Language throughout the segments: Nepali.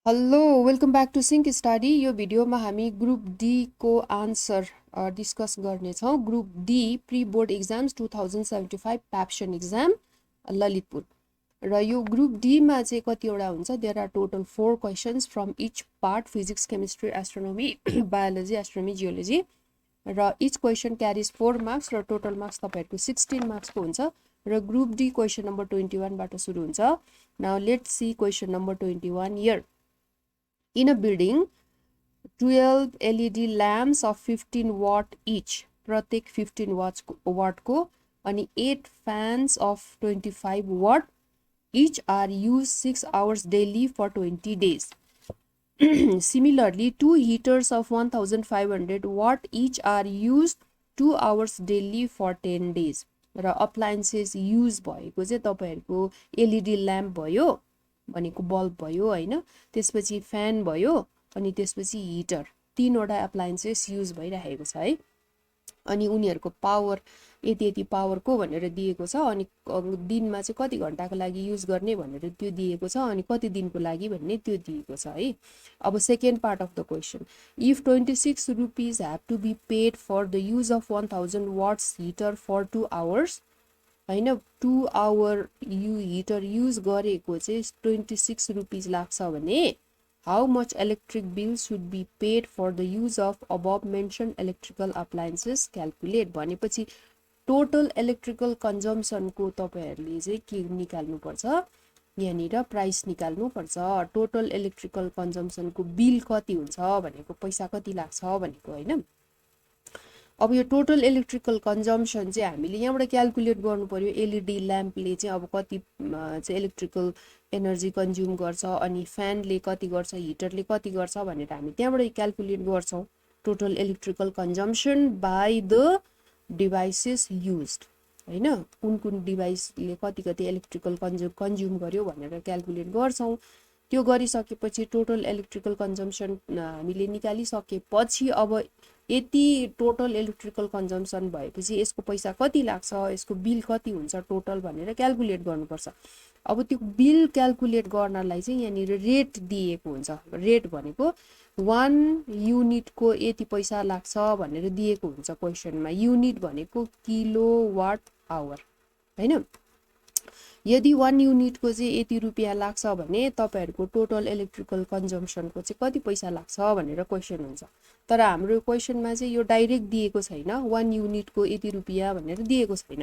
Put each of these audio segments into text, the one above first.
Hello welcome back to sync study. यो भिडियोमा हामी ग्रुप डी को आन्सर डिस्कस गर्नेछौँ। Group D pre board exams 2075 PABSON exam Lalitpur. र यो ग्रुप डीमा चाहिँ कतिवटा हुन्छ, there are total 4 questions from each part, physics, chemistry, astronomy, biology, astronomy, geology. र इच क्वेसन क्यारिज 4 मार्क्स र टोटल मार्क्स तपाईँहरूको 16 मार्क्सको हुन्छ। र ग्रुप डी क्वेसन नम्बर 21बाट सुरु हुन्छ। Now let's see question number 21 here. In a building, 12 LED lamps of 15 watt each, प्रत्येक 15 watt को, अनि 8 fans of 25 watt each are used 6 hours daily for 20 days. Similarly, 2 heaters of 1500 watt each are used 2 hours daily for 10 days. र appliances use भएको चाहिँ तपाईहरुको LED ल्याम्प भयो भनेको बल्ब भयो हैन, त्यसपछि फ्यान भयो, अनि त्यसपछि हिटर, तीनवटा एप्लायन्सेस युज भइरहेको छ है। अनि उनीहरुको पावर यति पावरको भनेर दिएको छ, अनि दिनमा चाहिँ कति घण्टाको लागि युज गर्ने भनेर त्यो दिएको छ, अनि कति दिनको लागि भन्ने त्यो दिएको छ है। अब second part of the question, if 26 rupees have to be paid for the use of 1000 watts heater for 2 hours हैन, 2 आवर हिटर युज गरेको चाहिँ 26 रुपीज लाग्छ भने how much electric bill should be paid for the use of above mentioned electrical appliances calculate भनेपछि टोटल इलेक्ट्रिकल कन्जम्सनको तपाईहरुले चाहिँ के निकाल्नुपर्छ, यहाँनिर प्राइस निकाल्नुपर्छ। टोटल इलेक्ट्रिकल कन्जम्सनको बिल कति हुन्छ भनेको, पैसा कति लाग्छ भनेको हैन। अब यो टोटल इलेक्ट्रिकल कन्जम्सन चाहिँ हामीले यहाँबाट क्याल्कुलेट गर्नु पर्यो। एलईडी ल्याम्पले चाहिँ अब कति चाहिँ इलेक्ट्रिकल एनर्जी कन्ज्युम गर्छ, अनि फ्यानले कति गर्छ, हिटरले कति गर्छ भनेर हामी त्यहाँबाट क्याल्कुलेट गर्छौं। Total electrical consumption by the devices used हैन, कुन डिभाइसले कति इलेक्ट्रिकल कन्ज्युम गर्यो भनेर क्याल्कुलेट गर्छौं। त्यो गरिसकेपछि टोटल इलेक्ट्रिकल कन्जम्सन हामीले निकालिसकेपछि अब यति टोटल इलेक्ट्रिकल कन्जम्सन भएपछि यसको पैसा कति लाग्छ, यसको बिल कति हुन्छ टोटल भनेर क्याल्कुलेट गर्नुपर्छ। अब त्यो बिल क्याल्कुलेट गर्नलाई चाहिँ यहाँनिर रेट दिएको हुन्छ। रेट भनेको 1 युनिटको यति पैसा लाग्छ भनेर दिएको हुन्छ क्वेसनमा। युनिट भनेको किलोवाट आवर हैन। यदि 1 युनिटको चाहिँ यति रुपैयाँ लाग्छ भने तपाईहरुको टोटल इलेक्ट्रिकल कन्जम्सनको चाहिँ कति पैसा लाग्छ भनेर क्वेसन हुन्छ। तर हाम्रो क्वेसनमा चाहिँ यो डाइरेक्ट दिएको छैन, 1 युनिटको यति रुपैयाँ भनेर दिएको छैन।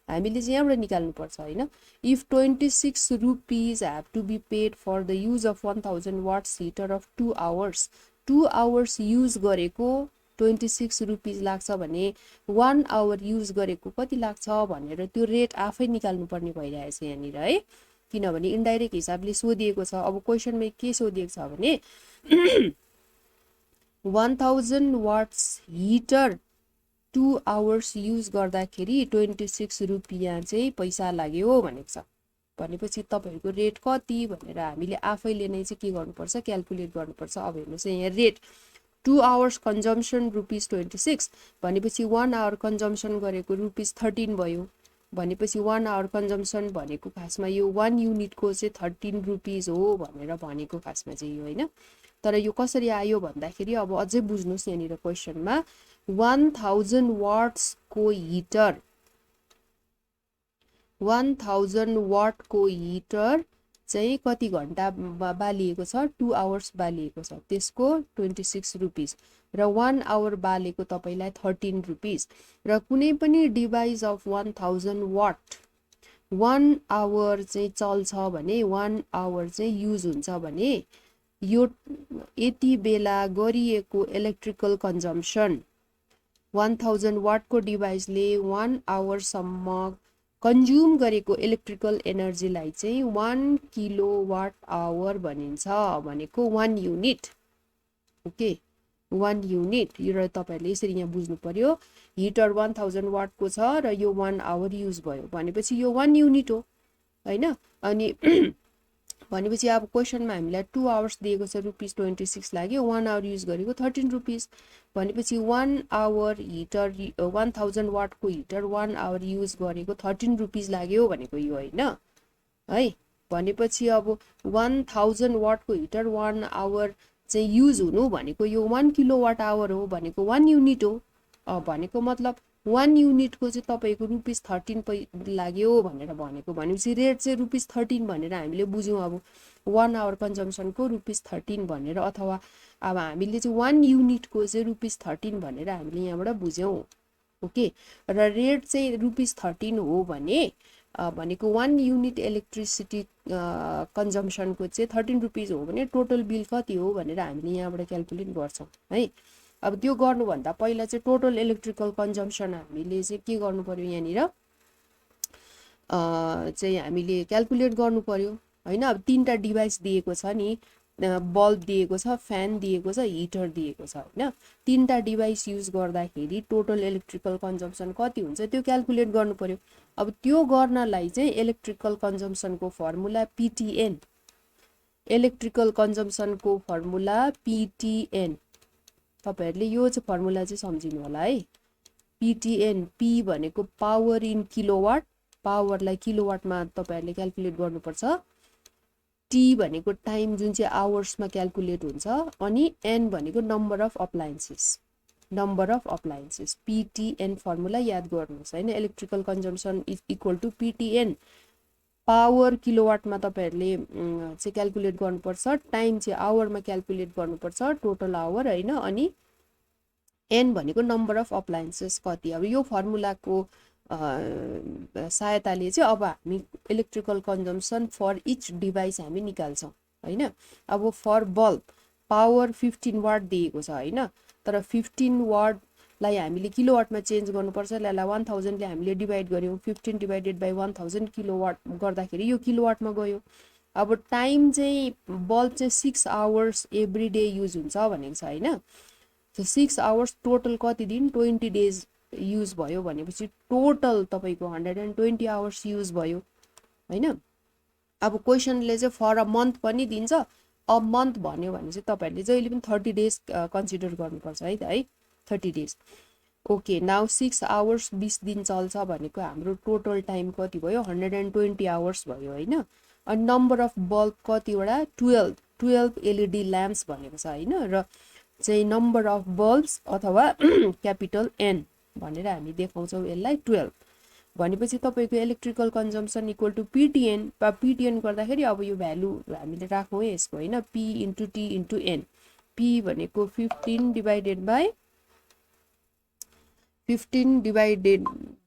हामीले चाहिँ यहाँबाट निकाल्नु पर्छ हैन। If 26 rupees have to be paid for the use of 1000 watts heater of 2 hours, 2 hours use गरेको 26 रुपीज लाग्छ भने 1 आवर युज गरेको कति लाग्छ भनेर त्यो रेट आफै निकाल्नु पर्ने भइरहेछ यहाँनिर है, किनभने इन्डाइरेक्ट हिसाबले सोधिएको छ। अब क्वेसनमा के सोधिएको छ भने 1000 वाट्स हिटर 2 आवर्स युज गर्दाखेरि 26 रुपैयाँ चाहिँ पैसा लाग्यो भनेको छ। भनेपछि तपाईहरुको रेट कति भनेर हामीले आफैले नै चाहिँ के गर्नुपर्छ, क्याल्कुलेट गर्नुपर्छ। अब हेर्नुस् यहाँ रेट 2 आवर्स कन्जम्सन रुपीज 26 भनेपछि 1 आवर कन्जम्सन गरेको रुपीज 13 भयो। भनेपछि 1 आवर कन्जम्सन भनेको खासमा यो 1 युनिटको चाहिँ 13 रुपीज हो भनेर भनेको खासमा चाहिँ यो हैन। तर यो कसरी आयो भन्दाखेरि अब अझै बुझ्नुस्, यहाँनिर क्वेसनमा 1000 वाट्स को हिटर, 1000 वाट को हिटर चाहिँ कति घण्टा बालिएको छ, 2 आवर्स बालिएको छ, त्यसको 26 रुपीज र 1 आवर बालेको तपाईलाई 13 रुपीज। र कुनै पनि डिभाइस अफ 1000 वाट 1 आवर चाहिँ चल्छ भने 1 आवर चाहिँ युज हुन्छ भने यो यति बेला गरिएको इलेक्ट्रिकल कन्जम्सन 1000 वाट को डिभाइसले 1 आवर सम्म कन्ज्युम गरेको इलेक्ट्रिकल एनर्जीलाई चाहिँ 1 किलोवाट आवर भनिन्छ, भनेको 1 युनिट। Okay 1 unit. यो तपाईहरुले यसरी यहाँ बुझ्नु पर्यो। हिटर 1000 वाट को छ र यो 1 आवर युज भयो भनेपछि यो 1 युनिट हो हैन। अनि भनेपछि अब क्वेसनमा हामीलाई 2 आवर्स दिएको छ, रुपीज 26 लाग्यो, 1 आवर युज गरेको 13 रुपीज भनेपछि 1 आवर हिटर 1000 वाट को हिटर 1 आवर युज गरेको 13 रुपीज लाग्यो भनेको यो हैन है। भनेपछि अब 1000 वाटको हिटर 1 आवर चाहिँ युज हुनु भनेको यो 1 किलोवाट आवर हो भनेको 1 युनिट हो। भनेको मतलब 1 युनिटको चाहिँ तपाईको ₹13 लाग्यो भनेर भनेको भनेपछि रेट चाहिँ ₹13 भनेर हामीले बुझ्यौं। अब 1 आवर कन्जम्सनको ₹13 भनेर, अथवा अब हामीले चाहिँ 1 युनिटको चाहिँ ₹13 भनेर हामीले यहाँबाट बुझ्यौं। ओके, र रेट चाहिँ ₹13 हो भने भनेको 1 युनिट इलेक्ट्रिसिटी कन्जम्सनको चाहिँ ₹13 हो भने टोटल बिल कति हो भनेर हामीले यहाँबाट क्याल्कुलेट गर्छौं है। अब त्यो गर्नुभन्दा पहिला चाहिँ टोटल इलेक्ट्रिकल कन्जम्सन हामीले चाहिँ के गर्नु पर्यो, यहाँनिर चाहिँ हामीले क्याल्कुलेट गर्नु पर्यो हैन। अब 3टा डिभाइस दिएको छ नि, बल्ब दिएको छ, फ्यान दिएको छ, हिटर दिएको छ हैन। 3टा डिभाइस युज गर्दाखेरि टोटल इलेक्ट्रिकल कन्जम्सन कति हुन्छ त्यो क्याल्कुलेट गर्नु पर्यो। अब त्यो गर्नलाई चाहिँ इलेक्ट्रिकल कन्जम्सनको फर्मुला PTN, इलेक्ट्रिकल कन्जम्सनको फर्मुला PTN, तपाईहरुले यो चाहिँ फर्मुला चाहिँ सम्झिनु होला है। PTN, P भनेको पावर इन किलोवाट, पावरलाई किलोवाटमा तपाईहरुले क्याल्कुलेट गर्नुपर्छ। T भनेको टाइम जुन चाहिँ आवर्समा क्याल्कुलेट हुन्छ, अनि N भनेको number of appliances, number of appliances. PTN formula याद गर्नुहोस् हैन। Electrical consumption is equal to PTN, power किलोवाटमा तपाईहरुले चाहिँ क्याल्कुलेट गर्नुपर्छ, टाइम चाहिँ आवरमा क्याल्कुलेट गर्नुपर्छ, टोटल आवर हैन, अनि N भनेको नम्बर अफ अप्लायन्सेस कति। अब यो फर्मुलाको सहायताले चाहिँ अब हामी electrical consumption for each device हामी निकाल्छौं हैन। अब फर बल्ब पावर 15 वाट दिएको छ हैन, तर 15 वाटलाई हामीले किलोवाटमा चेन्ज गर्नुपर्छ। यसलाई 1000 ले हामीले डिभाइड गर्यौं, 15 डिवाइडेड बाइ 1000 किलोवाट गर्दाखेरि यो किलोवाटमा गयो। अब टाइम चाहिँ बल्ब चाहिँ 6 आवर्स एभ्री डे युज हुन्छ भनेको छ हैन। 6 आवर्स टोटल कति दिन, 20 डेज युज भयो भनेपछि टोटल तपाईको 120 आवर्स युज भयो हैन। अब क्वेशनले चाहिँ फर अ मन्थ पनि दिन्छ। अ मन्थ भन्यो भने चाहिँ तपाईहरुले जहिले पनि 30 डेज कन्सिडर गर्नुपर्छ है त है, 30 डेज। ओके, नाउ 6 आवर्स 20 दिन चल्छ भनेको हाम्रो टोटल टाइम कति भयो, 120 आवर्स भयो हैन। अनि नम्बर अफ बल्ब कतिवटा, 12 LED ल्याम्प्स भनेको छ हैन, र चाहिँ नम्बर अफ बल्ब्स अथवा क्यापिटल N भनेर हामी देखाउँछौं यसलाई 12 भनेपछि तपाईको electrical consumption equal to PTN। PTN गर्दाखेरि अब यो भ्यालु हामीले राखौं है यसको हैन, P * T * N। P भनेको 15 डिवाइडेड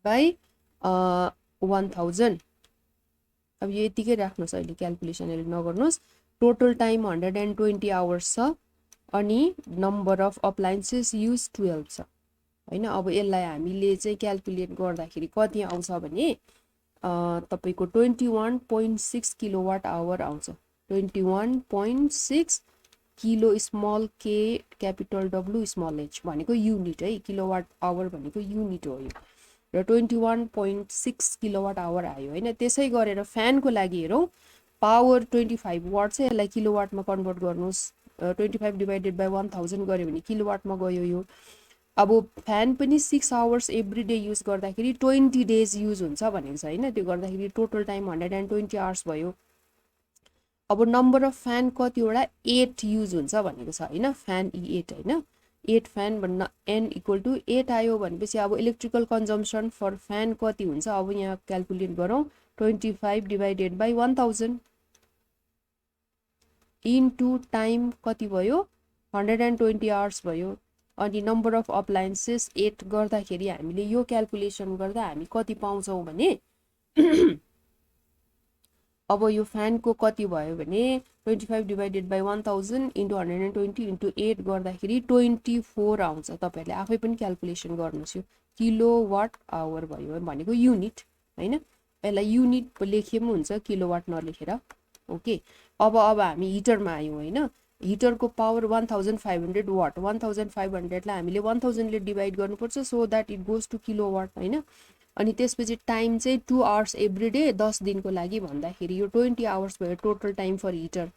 बाइ 1000। अब यो यतिकै राख्नुस्, अहिले क्याल्कुलेसन अहिले नगर्नुस्। टोटल टाइम 120 आवर्स छ, अनि नम्बर अफ अप्लायन्सेस युज 12 छ हैन। अब यसलाई हामीले चाहिँ क्याल्कुलेट गर्दाखेरि कति आउँछ भने तपाईको 21.6 किलोवाट आवर आउँछ। 21.6 kilo small k capital W small h भनेको युनिट है, किलोवाट आवर भनेको युनिट हो यो, र 21.6 किलोवाट आवर आयो हैन। त्यसै गरेर फ्यानको लागि हेरौं, पावर 25 वाट छ, यसलाई किलोवाटमा कन्भर्ट गर्नुस्। 25 डिवाइडेड बाइ 1000 गर्यो भने किलोवाटमा गयो यो। अब फ्यान पनि 6 आवर्स एभ्री डे युज गर्दाखेरि 20 डेज युज हुन्छ भनेको छ हैन। त्यो गर्दाखेरि टोटल टाइम 120 आवर्स भयो। अब नम्बर अफ फ्यान कतिवटा, 8 युज हुन्छ भनेको छ हैन, फ्यान 8 हैन, 8 फ्यान भन्न N इक्वल टु 8 आयो भनेपछि अब इलेक्ट्रिकल कन्जम्सन फर फ्यान कति हुन्छ, अब यहाँ क्याल्कुलेट गरौँ। 25 डिवाइडेड बाइ 1000 इन्टु टाइम कति भयो, 120 आवर्स भयो। अनि नम्बर अफ अप्लायन्सेस 8 गर्दाखेरि हामीले यो क्याल्कुलेसन गर्दा हामी कति पाउँछौं भने अब यो फ्यानको कति भयो भने 25 डिवाइडेड बाइ 1000 इन्टु 120 इन्टु 8 गर्दाखेरि 24 आउँछ। तपाईहरुले आफै पनि क्याल्कुलेसन गर्नुस्। यो किलोवाट आवर भयो भनेको युनिट हैन, यसलाई युनिट लेखे पनि हुन्छ, किलोवाट नलेखेर। ओके, अब हामी हिटरमा आयौं हैन। हिटरको पावर 1500 वाट, 1500 लाई हामीले 1000 ले डिवाइड गर्नुपर्छ, so that it goes to kilowatt हैन। अनि त्यसपछि टाइम चाहिँ 2 आवर्स एभ्री डे, 10 दिनको लागि भन्दाखेरि यो 20 आवर्स भयो टोटल टाइम फर हिटर।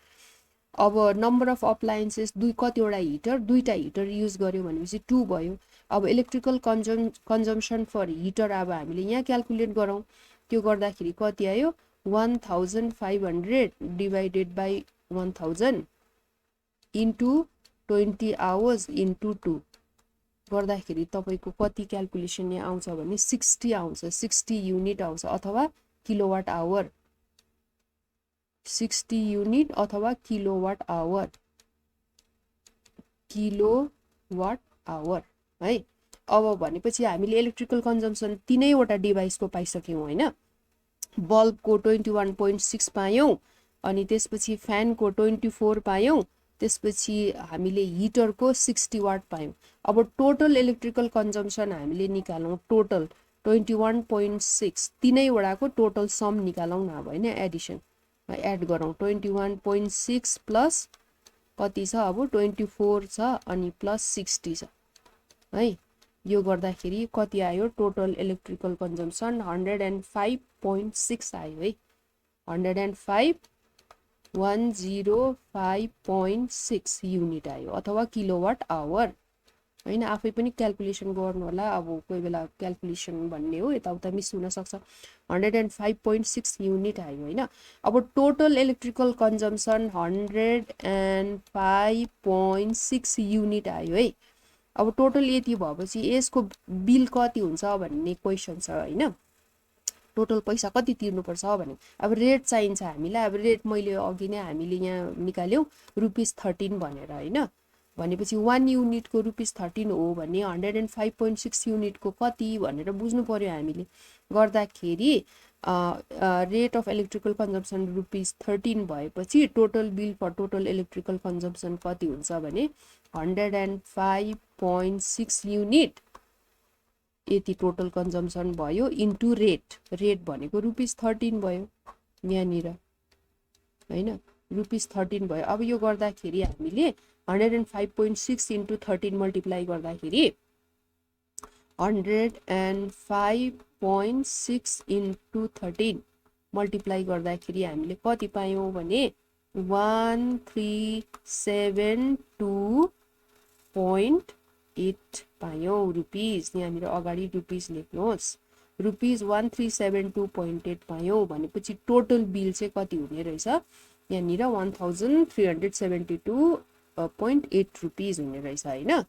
अब नम्बर अफ अप्लायन्सेस कतिवटा हिटर, दुईटा हिटर युज गर्यो भनेपछि 2 भयो। अब इलेक्ट्रिकल कन्जम्सन फर हिटर अब हामीले यहाँ क्याल्कुलेट गरौँ। त्यो गर्दाखेरि कति आयो, 1500 divided by 1000 into 20 hours into 2 गर्दाखेरि तपाईको कति क्याल्कुलेसन यहाँ आउँछ भने 60 आउँछ 60 युनिट आउँछ अथवा किलोवाट आवर 60 युनिट अथवा किलोवाट आवर है। अब भनेपछि हामीले इलेक्ट्रिकल कन्जम्सन तीनैवटा डिभाइसको पाइसक्यौं हैन। बल्बको 21.6 पायौं अनि त्यसपछि फ्यानको 24 पायौं त्यसपछि हामीले हिटरको 60 वाट पायौं। अब टोटल इलेक्ट्रिकल कन्जम्सन हामीले निकालौं टोटल 21.6 तीनैवटाको टोटल सम निकालौं न अब हैन एडिसन एड गरौं 21.6 प्लस कति छ अब 24 छ अनि प्लस 60 छ है। यो गर्दाखेरि कति आयो टोटल इलेक्ट्रिकल कन्जम्सन 105.6 आयो है 105.6 युनिट आयो अथवा किलोवाट आवर हैन। आफै पनि क्याल्कुलेसन गर्नु होला अब कोही बेला क्याल्कुलेसन भन्ने हो यताउता मिस हुन सक्छ 105.6 युनिट आयो हैन। अब टोटल इलेक्ट्रिकल कन्जम्सन 105.6 युनिट आयो है। अब टोटल यति भएपछि यसको बिल कति हुन्छ भन्ने क्वेशन छ हैन। टोटल पैसा कति तिर्नु पर्छ भने अब रेट चाहिन्छ हामीलाई। अब रेट मैले अघि नै हामीले यहाँ निकाल्यौ ₹13 भनेर हैन। भनेपछि 1 युनिटको ₹13 हो भने 105.6 युनिटको कति भनेर बुझ्नु पर्यो हामीले। गर्दाखेरि रेट अफ इलेक्ट्रिकल कन्जम्सन ₹13 भएपछि total bill for total electrical consumption कति हुन्छ भने 105.6 युनिट यति टोटल कन्जम्सन भयो इन्टु रेट। रेट भनेको ₹13 भयो यहाँनिर हैन ₹13 भयो। अब यो गर्दाखेरि हामीले 105.6 इन्टु 13 मल्टिप्लाई गर्दाखेरि 105.6 इन्टु 13 मल्टिप्लाई गर्दाखेरि हामीले कति पायौं भने 1372.8 पायौं रुपीस। यहाँनिर अगाडि रुपीस लेख्नुहोस् ₹1372.8 पायौं भनेपछि टोटल बिल चाहिँ कति हुने रहेछ यहाँनिर 1372.8 रुपीस हुने रहेछ हैन।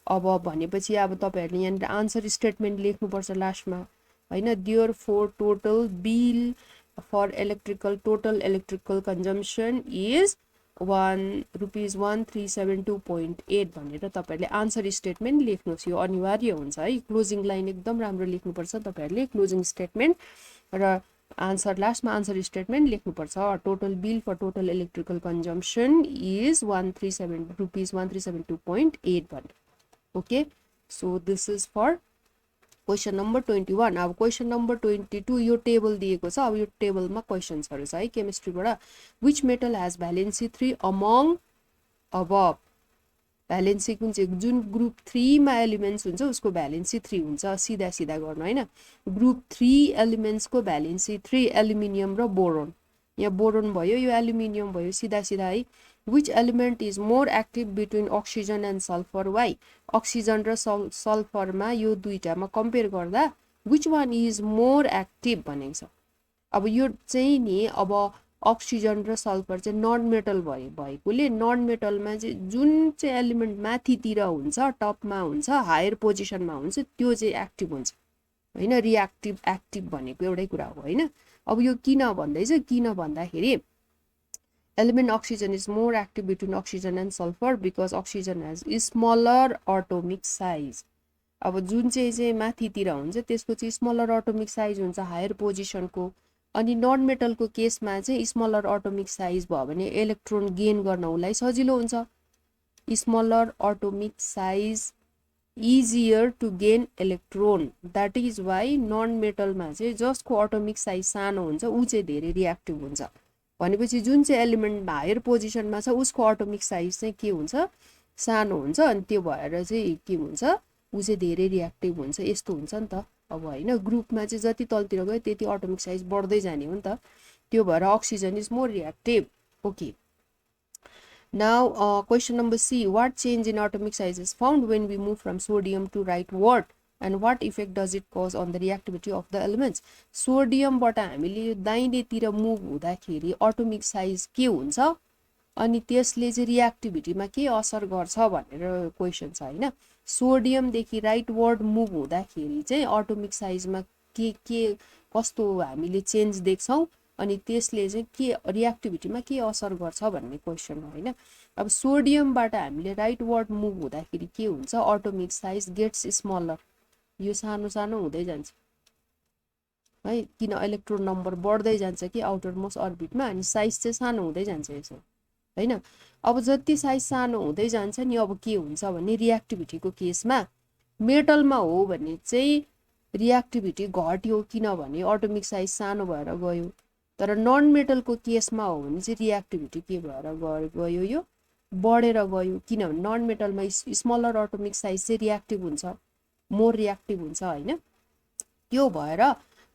अब भनेपछि अब तपाईहरुले यहाँनिर आन्सर स्टेटमेन्ट लेख्नुपर्छ लास्टमा हैन। Therefore total bill for total electrical consumption is ₹1372.8 भनेर तपाईहरुले आन्सर स्टेटमेन्ट लेख्नुहोस्। यो अनिवार्य हुन्छ है। क्लोजिङ लाइन एकदम राम्रो लेख्नुपर्छ तपाईहरुले क्लोजिङ स्टेटमेन्ट र आन्सर लास्टमा आन्सर स्टेटमेन्ट लेख्नुपर्छ। Total bill for total electrical consumption is ₹1372.8 भनेर। Okay so this is for question number 21। अब क्वेशन नम्बर 22 यो टेबल दिएको छ। अब यो टेबलमा क्वेशन्सहरु छ है केमिस्ट्रीबाट। Which metal has valency 3 among above. Valency कुन चाहिँ जुन ग्रुप 3 मा एलिमेन्ट्स हुन्छ उसको भ्यालेन्सी 3 हुन्छ। सिधा सिधा गर्नु हैन। ग्रुप 3 एलिमेन्ट्स को भ्यालेन्सी 3 एल्युमिनियम र बोरोन। यहाँ बोरोन भयो यो एल्युमिनियम भयो सिधा सिधा है। Which element is more active between oxygen and sulfur? Why? Oxygen र sulfur मा यो दुईटामा कम्पेयर गर्दा which one is more active भनेको छ। अब यो चाहिँ नि अब अक्सिजन र सल्फर चाहिँ नन मेटल भएकोले नन मेटलमा चाहिँ जुन चाहिँ एलिमेन्ट माथितिर हुन्छ टपमा हुन्छ हायर पोजिसनमा हुन्छ त्यो चाहिँ एक्टिभ हुन्छ हैन। रिएक्टिभ एक्टिभ भनेको एउटै कुरा हो हैन। अब यो किन भन्दैछ किन भन्दाखेरि element oxygen is more active between oxygen and sulfur because oxygen has smaller atomic size. अब जुन चाहिँ माथितिर हुन्छ त्यसको चाहिँ स्मलर एटोमिक साइज हुन्छ हायर पोजिसनको। अनि नन मेटलको केसमा चाहिँ स्मलर एटोमिक साइज भयो भने इलेक्ट्रोन गेन गर्नलाई सजिलो हुन्छ। Smaller atomic size easier to gain electron. That is why non मेटलमा चाहिँ जसको एटोमिक साइज सानो हुन्छ उ चाहिँ धेरै रिएक्टिभ हुन्छ। भनेपछि जुन चाहिँ एलिमेन्ट हायर पोजिसनमा छ उसको एटोमिक साइज चाहिँ के हुन्छ सानो हुन्छ अनि त्यो भएर चाहिँ के हुन्छ उ चाहिँ धेरै रिएक्टिभ हुन्छ। यस्तो हुन्छ नि त अब हैन। ग्रुपमा चाहिँ जति तलतिर गयो त्यति एटोमिक साइज बढ्दै जाने हो नि त। त्यो भएर oxygen is more reactive. Okay now question number C. What change in atomic size is found when we move from sodium to rightward? and what effect does it cause on the reactivity of the elements? सोडियमबाट हामीले दाहिनेतिर मुभ हुँदाखेरि एटोमिक साइज के हुन्छ अनि त्यसले चाहिँ रिएक्टिभिटीमा के असर गर्छ भनेर क्वेशन छ हैन सोडियमदेखि राइटवर्ड मुभ हुँदाखेरि चाहिँ एटोमिक साइजमा के कस्तो हामीले चेन्ज देख्छौं अनि त्यसले चाहिँ के रिएक्टिभिटीमा के असर गर्छ भन्ने क्वेशन हो हैन अब सोडियमबाट हामीले राइटवर्ड मुभ हुँदाखेरि के हुन्छ एटोमिक साइज गेट्स स्मलर यो सानो सानो हुँदै जान्छ है किन इलेक्ट्रोन नम्बर बढ्दै जान्छ कि आउटर मोस्ट अर्बिटमा अनि साइज चाहिँ सानो हुँदै जान्छ यसो हैन अब जति साइज सानो हुँदै जान्छ नि अब के हुन्छ भने रिएक्टिभिटीको केसमा मेटलमा हो भने चाहिँ रिएक्टिभिटी घट्यो किनभने एटोमिक साइज सानो भएर गयो तर नन मेटलको केसमा हो भने चाहिँ रिएक्टिभिटी के भएर गयो यो बढेर गयो किनभने नन मेटलमा स्मलर एटोमिक साइज चाहिँ रिएक्टिभ हुन्छ मोर रिएक्टिभ हुन्छ हैन त्यो भएर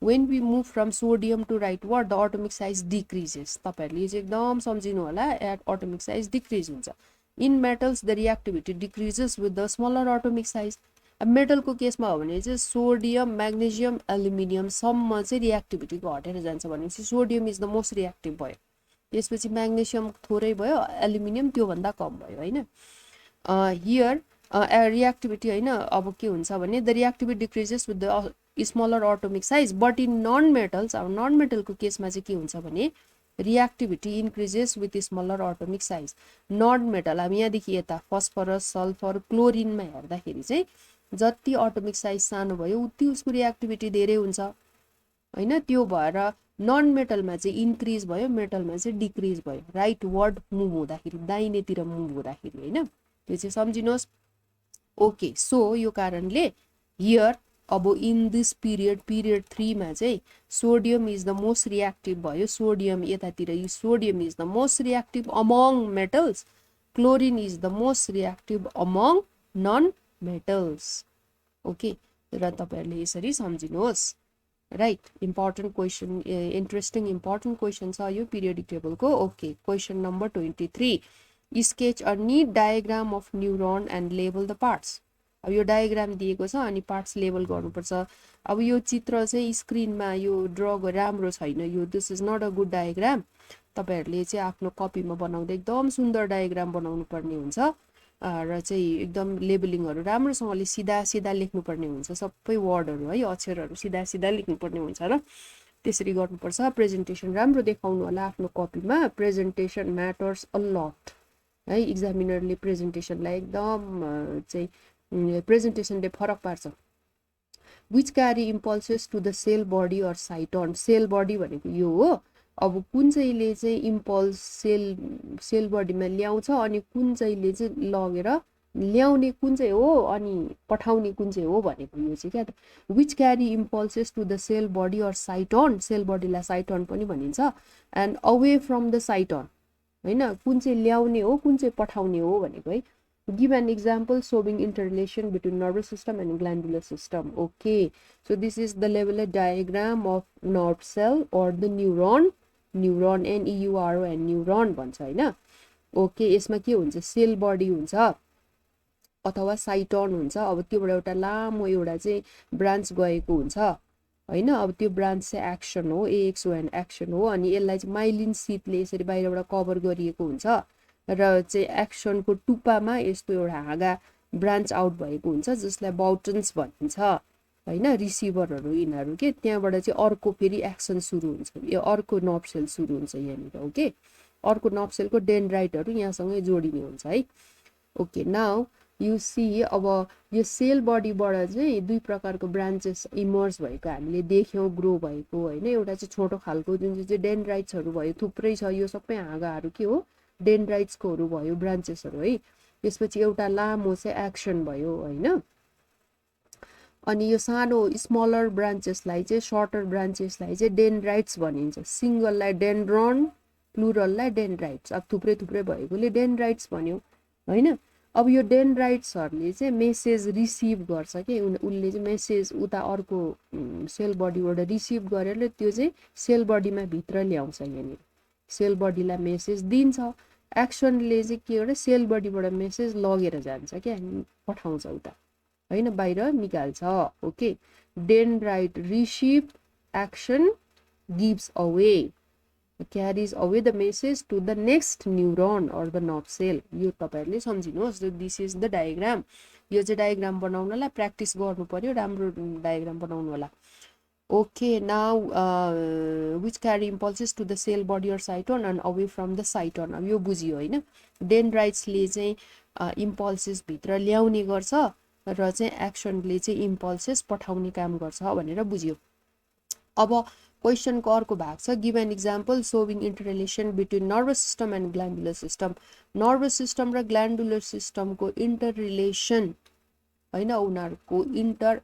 when we move from sodium to rightward the atomic size decreases तपाईहरुले यो चाहिँ एकदम सम्झिनु होला atomic size decrease हुन्छ in metals the reactivity decreases with the smaller atomic size अब मेटलको केसमा हो भने चाहिँ सोडियम म्याग्नेशियम एल्युमिनियम सम्म चाहिँ रिएक्टिभिटी घटेर जान्छ भनेपछि sodium is the most reactive भयो त्यसपछि म्याग्नेशियम थोरै भयो एल्युमिनियम त्यो भन्दा कम भयो हैन हियर रिएक्टिभिटी हैन अब के हुन्छ भने the reactivity decreases with the smaller atomic size but in non metals अब नन मेटलको केसमा चाहिँ के हुन्छ भने reactivity increases with smaller atomic size non metal अब यहाँदेखि यता फस्फरस सल्फर क्लोरिनमा हेर्दाखेरि चाहिँ जति एटोमिक साइज सानो भयो उति उसको रिएक्टिभिटी धेरै हुन्छ हैन त्यो भएर नन मेटलमा चाहिँ इन्क्रिज भयो मेटलमा चाहिँ डिक्रिज भयो राइट वर्ड मुभ हुँदाखेरि दाहिनेतिर मुभ हुँदाखेरि हैन त्यो चाहिँ सम्झिनुहोस् ओके सो यो कारणले हियर अब इन दिस पिरियड 3 मा चाहिँ sodium is the most reactive भयो सोडियम यतातिर यो sodium is the most reactive among metals chlorine is the most reactive among non metals okay र तपाईहरुले यसरी सम्झिनुहोस् right important question interesting important question छ यो पिरियोडिक टेबलको okay question number 23 sketch a neat diagram of neuron and label the parts अब यो डायग्राम दिएको छ अनि पार्ट्स लेबल गर्नुपर्छ अब यो चित्र चाहिँ स्क्रिनमा यो ड्र राम्रो छैन यो this is not a good diagram तपाईहरुले चाहिँ आफ्नो कपीमा बनाउँदा एकदम सुन्दर डायग्राम बनाउनु पर्ने हुन्छ र चाहिँ एकदम लेबलिङहरु राम्रोसँगले सिधा सिधा लेख्नु पर्ने हुन्छ सबै वर्डहरु है अक्षरहरु सिधा सिधा लेख्नु पर्ने हुन्छ र त्यसरी गर्नुपर्छ प्रेजेन्टेसन राम्रो देखाउनु होला आफ्नो कपीमा प्रेजेन्टेसन म्याटर्स अ लट है एक्जामिनरले प्रेजेन्टेसनलाई एकदम चाहिँ प्रेजेन्टेसनले फरक पार्छ which carry impulses to the cell body or cyton cell body भनेको यो हो अब कुन चाहिँले चाहिँ इम्पल्स सेल बडीमा ल्याउँछ अनि कुन चाहिँले चाहिँ लगेर ल्याउने कुन चाहिँ हो अनि पठाउने कुन चाहिँ हो भनेको यो चाहिँ क्या त which carry impulses to the cell body or cyton cell बडीलाई साइटोन पनि भनिन्छ and away from the cyton हैन कुन चाहिँ ल्याउने हो कुन चाहिँ पठाउने हो भनेको है give an example showing interrelation between nervous system and glandular system okay so this is the level diagram of nerve cell or the neuron NEURO and neuron भन्छ हैन ओके यसमा के हुन्छ सेल बडी हुन्छ अथवा साइटोन हुन्छ अब त्योबाट एउटा लामो एउटा चाहिँ ब्रान्च गएको हुन्छ हैन अब त्यो ब्रान्च चाहिँ एक्सन हो AXON एक्सन हो अनि यसलाई चाहिँ माइलिन शीटले यसरी बाहिरबाट कभर गरिएको हुन्छ र चाहिँ एक्सनको टुप्पामा यस्तो एउटा हाँगा ब्रान्च आउट भएको हुन्छ जसलाई बाउटन्स भनिन्छ हैन रिसिभरहरु यिनीहरु के त्यहाँबाट चाहिँ अर्को फेरि एक्सन सुरु हुन्छ यो अर्को नर्भ सेल सुरु हुन्छ यहाँनिर ओके अर्को नर्भ सेलको डेन्ड्राइटहरु यहाँसँगै जोडिने हुन्छ है ओके नाउ यु सी अब यो सेल बडीबाट चाहिँ दुई प्रकारको ब्रान्चेस इमर्ज भएको हामीले देख्यौं ग्रो भएको हैन एउटा चाहिँ छोटो खालको जुन चाहिँ डेन्ड्राइट्सहरु भयो थुप्रै छ यो सबै हाँगाहरु के हो डेन्ड्राइट्सकोहरु भयो ब्रान्चेसहरु है त्यसपछि एउटा लामो चाहिँ एक्सन भयो हैन अनि यो सानो स्मलर ब्रान्चेसलाई चाहिँ सर्टर ब्रान्चेसलाई चाहिँ डेन्ड्राइट्स भनिन्छ सिंगललाई डेन्ड्रोन प्लुरललाई डेन्ड्राइट्स अब थुप्रै थुप्रै भएकोले डेन्ड्राइट्स भन्यो हैन अब यो डेन्ड्राइट्सहरुले चाहिँ मेसेज रिसिभ गर्छ के उनले चाहिँ मेसेज उता अर्को सेल बडीबाट रिसिभ गरेर त्यो चाहिँ सेल बडीमा भित्र ल्याउँछ यहाँनिर सेल बडीलाई मेसेज दिन्छ एक्सनले चाहिँ के गर्छ सेल बडीबाट मेसेज लगेर जान्छ के पठाउँछ उता हैन बाहिर निकाल्छ okay dendrite receive action gives away carries away the message to the next neuron or the nerve cell यो तपाईहरुले सम्झिनुहोस् this is the diagram यो चाहिँ डायग्राम बनाउनलाई प्र्याक्टिस गर्नु पर्यो राम्रो डायग्राम बनाउनु होला okay now which carry impulses to the cell body or cytone and away from the cytone अब यो बुझियो हैन डेन्ड्राइट्स ले चाहिँ इम्पल्सेस भित्र ल्याउने गर्छ र चाहिँ एक्सनले चाहिँ इम्पल्सेस पठाउने काम गर्छ भनेर बुझियो अब क्वेशन को अर्को भाग छ give an example showing interrelation between nervous system and glandular system nervous system र ग्ल्यान्डुलर सिस्टमको इन्टररिलेसन हैन उनीहरुको इन्टर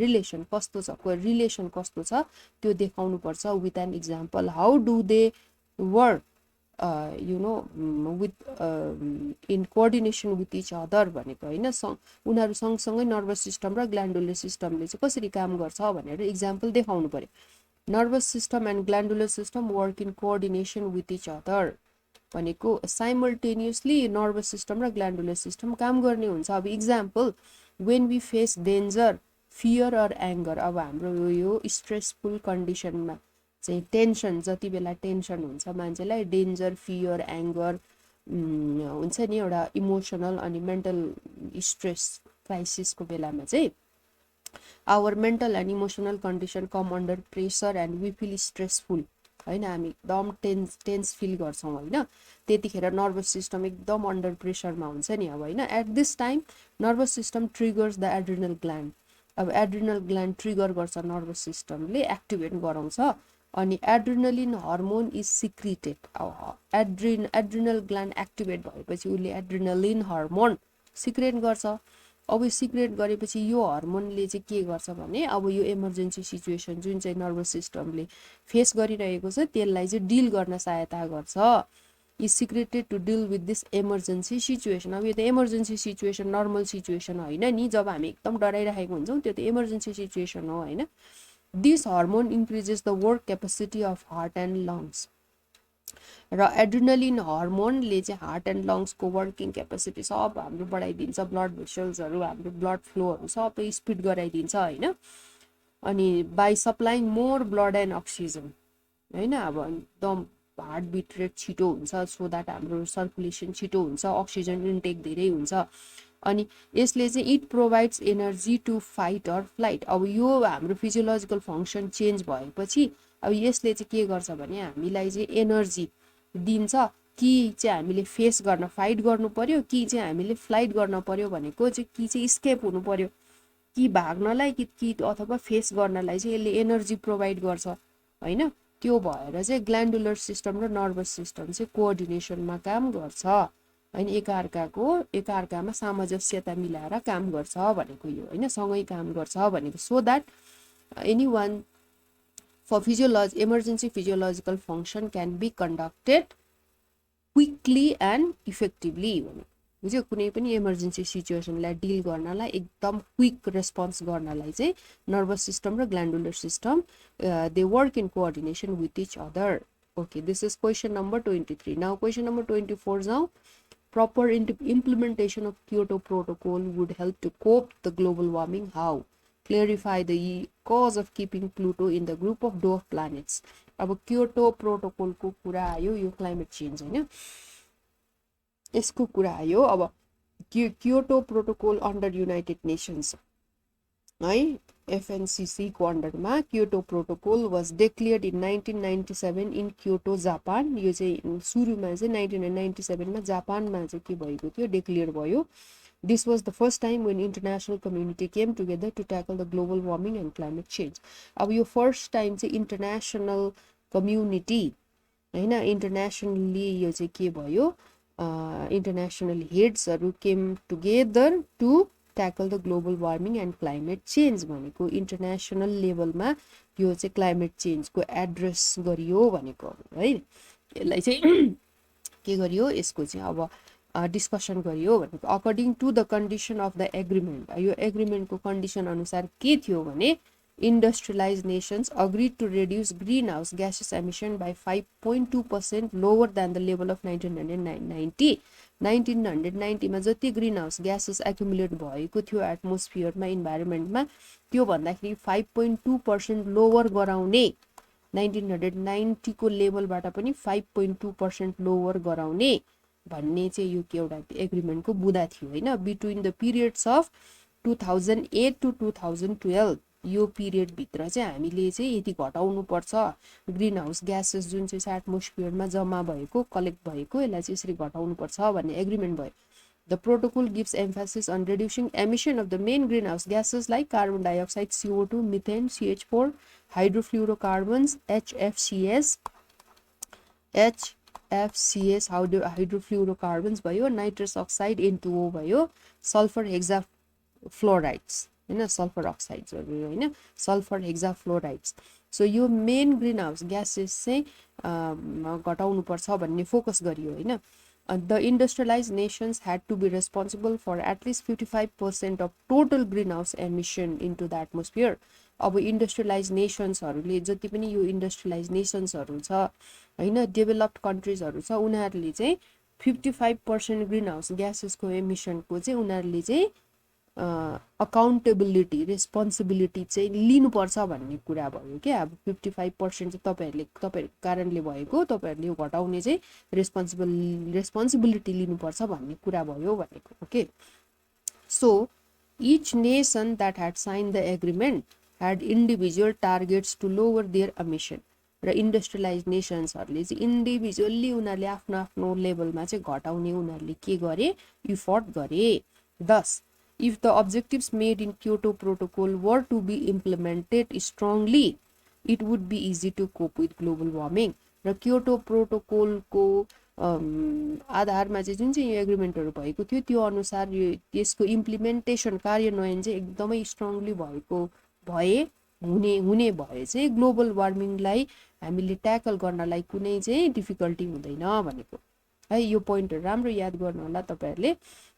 रिलेसन कस्तो छ रिलेसन कस्तो छ त्यो देखाउनु पर्छ with an example how do they work you know with in coordination with each other भनेको हैन उनीहरु सँगसँगै नर्भस सिस्टम र ग्ल्यान्डुलर सिस्टमले चाहिँ कसरी काम गर्छ भनेर एक्जाम्पल देखाउनु पर्यो nervous system and glandular system work in coordination with each other भनेको साइमल्टेनियसली नर्भस सिस्टम र ग्ल्यान्डुलर सिस्टम काम गर्ने हुन्छ अब example when we face danger fear or anger अब हाम्रो यो स्ट्रेसफुल कन्डिसनमा चाहिँ टेन्सन जति बेला टेन्सन हुन्छ मान्छेलाई डेन्जर फियर एंगर हुन्छ नि एउटा इमोसनल अनि मेन्टल स्ट्रेस क्राइसिसको बेलामा चाहिँ our mental and emotional condition come under pressure and we feel stressful हैन हामी एकदम टेन्स फिल गर्छौं हैन त्यतिखेर नर्भस सिस्टम एकदम अन्डर प्रेसरमा हुन्छ नि अब हैन at this time nervous system triggers the adrenal gland अब एड्रिनल ग्ल्यान्ड ट्रिगर गर्छ नर्भस सिस्टमले एक्टिभेट गराउँछ अनि adrenaline hormone is secreted adrenal gland activate भएपछि उले एड्रिनलिन हार्मोन सिक्रेट गर्छ अब यो सिक्रेट गरेपछि यो हार्मोनले चाहिँ के गर्छ भने अब यो इमर्जेन्सी सिचुएसन जुन चाहिँ नर्भस सिस्टमले फेस गरिरहेको छ त्यसलाई चाहिँ डिल गर्न सहायता गर्छ is secreted to deal with this emergency situation अब यो त इमर्जेन्सी सिचुएसन नर्मल सिचुएसन होइन नि जब हामी एकदम डराइरहेको हुन्छौं त्यो त इमर्जेन्सी सिचुएसन हो हैन This hormone increases the work capacity of heart and lungs. र एड्रिनलिन हार्मोनले चाहिँ हार्ट एन्ड लङ्सको वर्किङ क्यापेसिटी सब हाम्रो बढाइदिन्छ ब्लड भेसल्सहरु हाम्रो ब्लड फ्लोहरु सबै स्पिड गराइदिन्छ हैन अनि by supplying more blood and oxygen हैन अब एकदम हार्ट बिट रेट छिटो हुन्छ सो दैट हाम्रो सर्कुलेसन छिटो हुन्छ अक्सिजन इन्टेक धेरै हुन्छ अनि यसले चाहिँ it provides energy to fight or flight अब यो हाम्रो फिजियोलोजिकल फंक्सन चेन्ज भएपछि अब यसले चाहिँ के गर्छ भने हामीलाई चाहिँ एनर्जी दिन्छ कि चाहिँ हामीले फेस गर्न फाइट गर्नु पर्यो कि चाहिँ हामीले फ्लाइट गर्न पर्यो भनेको चाहिँ कि चाहिँ स्केप हुनु पर्यो कि भाग्नलाई कि अथवा फेस गर्नलाई चाहिँ यसले एनर्जी प्रोवाइड गर्छ हैन त्यो भएर चाहिँ ग्ल्यान्डुलर सिस्टम र नर्भस सिस्टम चाहिँ कोअर्डिनेसनमा काम गर्छ हैन एकाअर्कामा सामञ्जस्यता मिलाएर काम गर्छ भनेको यो हैन सँगै काम गर्छ भनेको so that anyone for emergency physiological function can be conducted quickly and effectively बुझ्यो कुनै पनि इमर्जेन्सी सिचुएसनलाई डिल गर्नलाई एकदम क्विक रेस्पोन्स गर्नलाई चाहिँ नर्भस सिस्टम र glandular system they work in coordination with each other okay this is question number 23 now question number 24 जाउँ proper implementation of Kyoto Protocol would help to cope the global warming. How? Clarify the cause of keeping Pluto in the group of dwarf planets. अब Kyoto Protocol को कुरा आयो यो climate change हैन यसको कुरा आयो अब Kyoto Protocol under United Nations है FNCC को अन्डरमा Kyoto Protocol was declared in 1997 in Kyoto, Japan. यो चाहिँ सुरुमा चाहिँ 1997 मा जापानमा चाहिँ के भएको थियो डिक्लेयर भयो. This was the first time when international community came together to tackle the global warming and climate change. अब यो फर्स्ट टाइम चाहिँ इंटरनेशनल कम्युनिटी हैन इंटरनेशनली यो चाहिँ के भयो इंटरनेशनल हेड्सहरु came together to tackle the global warming and climate change भनेको इंटरनेशनल लेभलमा यो चाहिँ क्लाइमेट चेन्ज को एड्रेस गरियो भनेको है यसलाई चाहिँ के गरियो यसको चाहिँ अब डिस्कसन गरियो भनेको according to the condition of the agreement यो एग्रीमेन्ट को कन्डिसन अनुसार के थियो भने industrialized nations agreed to reduce greenhouse gases emission by 5.2% lower than the level of 1990. 1990 मा जति ग्रीन हाउस ग्यासेस एक्युमुलेट भएको थियो एटमोस्फियरमा इन्भाइरोमेन्टमा त्यो भन्दाखेरि 5.2% लोवर गराउने 1990 को लेभलबाट पनि 5.2% लोवर गराउने भन्ने चाहिँ यो एउटा एग्रीमेन्टको बुदा थियो हैन between the periods of 2008 to 2012 यो पिरियड भित्र चाहिँ हामीले चाहिँ यति घटाउनु पर्छ ग्रीन हाउस ग्यासेस जुन चाहिँ एटमोस्फियरमा जम्मा भएको कलेक्ट भएको यसलाई चाहिँ यसरी घटाउनु पर्छ भन्ने एग्रीमेन्ट भयो The protocol gives emphasis on reducing emission of the main greenhouse gases like carbon dioxide, CO2, methane, CH4, hydrofluorocarbons, HFCs, hydrofluorocarbons भयो, nitrous oxide, N2O भयो, sulfur hexafluorides, हैन सल्फर अक्साइड्सहरु हैन सल्फर हेक्साफ्लोराइड्स सो यो मेन ग्रीन हाउस ग्यासेस चाहिँ घटाउनु पर्छ भन्ने फोकस गरियो हैन The industrialized nations had to be responsible for at least 55% of total greenhouse emission into the atmosphere. अब industrialized nations हरुले जति पनि यो industrialized nations हरु छ हैन डेभलप्ड कन्ट्रीज हरु छ उनीहरुले चाहिँ 55% greenhouse gases को emission को चाहिँ उनीहरुले चाहिँ अकाउन्टेबिलिटी रेस्पोन्सिबिलिटी चाहिँ लिनु पर्छ भन्ने कुरा भयो के अब 55% चाहिँ तपाईहरुको कारणले भएको तपाईहरुले यो घटाउने चाहिँ रेस्पोन्सिबिलिटी लिनु पर्छ भन्ने कुरा भयो भनेको okay so each nation that had signed the agreement had individual targets to lower their emission र इन्डस्ट्रियलाइज्ड नेशन्सहरुले चाहिँ इन्डिभिजुअली उनीहरुले आफ्नो आफ्नो लेभलमा चाहिँ घटाउने उनीहरुले के गरे इफोर्ट गरे thus If the objectives made in Kyoto Protocol were to be implemented strongly, it would be easy to cope with global warming. र Kyoto Protocol को आधारमा चाहिँ जुन चाहिँ यो एग्रीमेन्टहरु भएको थियो त्यो अनुसार यसको इम्प्लिमेन्टेसन कार्यान्वयन चाहिँ एकदमै स्ट्रङली भएको हुने भए चाहिँ ग्लोबल वार्मिङलाई हामीले ट्याकल गर्नलाई कुनै चाहिँ डिफिकल्टी हुँदैन भनेको है यो पोइन्टहरु राम्रो याद गर्नु होला तपाईहरुले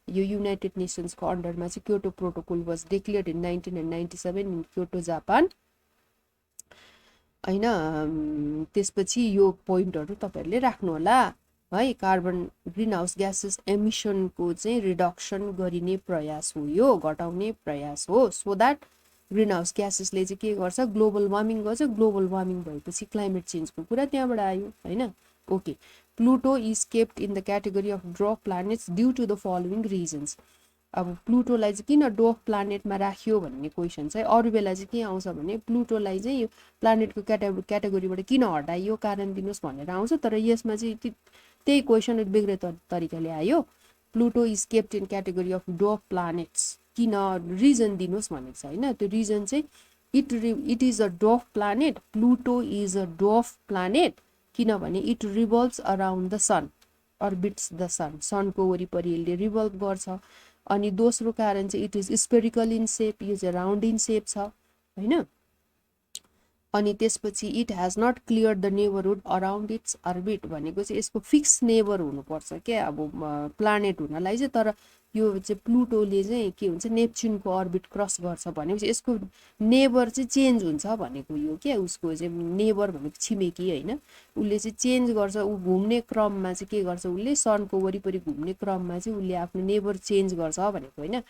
यो युनाइटेड नेशन्स को अन्डरमा चाहिँ Kyoto protocol was declared in 1997 in Kyoto Japan हैन त्यसपछि यो पोइन्टहरु तपाईहरुले राख्नु होला है carbon green house gases emission को चाहिँ रिडक्सन गरिने प्रयास हो यो घटाउने प्रयास हो सो दैट ग्रीन हाउस ग्यासेसले चाहिँ के गर्छ ग्लोबल वार्मिङ गर्छ ग्लोबल वार्मिङ भएपछि क्लाइमेट चेन्ज को कुरा त्यहाँबाट आयो हैन okay Pluto is kept in the category of dwarf planets due to the following reasons. अब प्लुटोलाई चाहिँ किन dwarf planet मा राखियो भन्ने क्वेशन चाहिँ अरु बेला चाहिँ के आउँछ भने प्लुटोलाई चाहिँ यो प्लानेटको क्याटेगोरीबाट किन हटाइयो कारण दिनुस् भनेर आउँछ तर यसमा चाहिँ त्यही क्वेशन बिग्रे तरिकाले आयो Pluto is kept in category of dwarf planets किन रिजन दिनुस् भनेको छ हैन त्यो रिजन चाहिँ it is a dwarf planet Pluto is a dwarf planet किनभने it revolves around the sun orbits the sun को वरिपरि यसले रिभल्भ गर्छ अनि दोस्रो कारण चाहिँ it is spherical in shape यो चाहिँ राउन्ड इन शेप छ हैन अनि त्यसपछि it has not cleared the neighbourhood around its orbit भनेको चाहिँ यसको फिक्स नेबर हुनुपर्छ के अब प्लानेट हुनलाई चाहिँ तर यो चाहिँ प्लुटोले चाहिँ के हुन्छ नेप्च्युनको अर्बिट क्रस गर्छ भनेपछि यसको नेबर चाहिँ चेन्ज हुन्छ भनेको यो के उसको चाहिँ नेबर भनेको छिमेकी हैन उले चाहिँ चेन्ज गर्छ उ घुम्ने क्रममा चाहिँ के गर्छ उले सनको वरिपरि घुम्ने क्रममा चाहिँ उले आफ्नो नेबर चेन्ज गर्छ भनेको हैन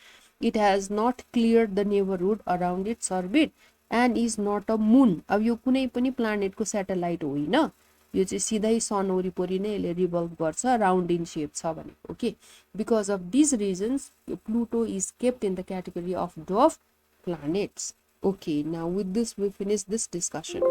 it has not cleared the neighbourhood around its orbit and is not a moon अब यो कुनै पनि प्लानेटको स्याटेलाइट होइन यो चाहिँ सिधै सन वरिपरि नै यसले रिभल्भ गर्छ राउन्ड इन शेप छ भनेको okay because of this reasons Pluto is kept in the category of dwarf planets okay now with this we finish this discussion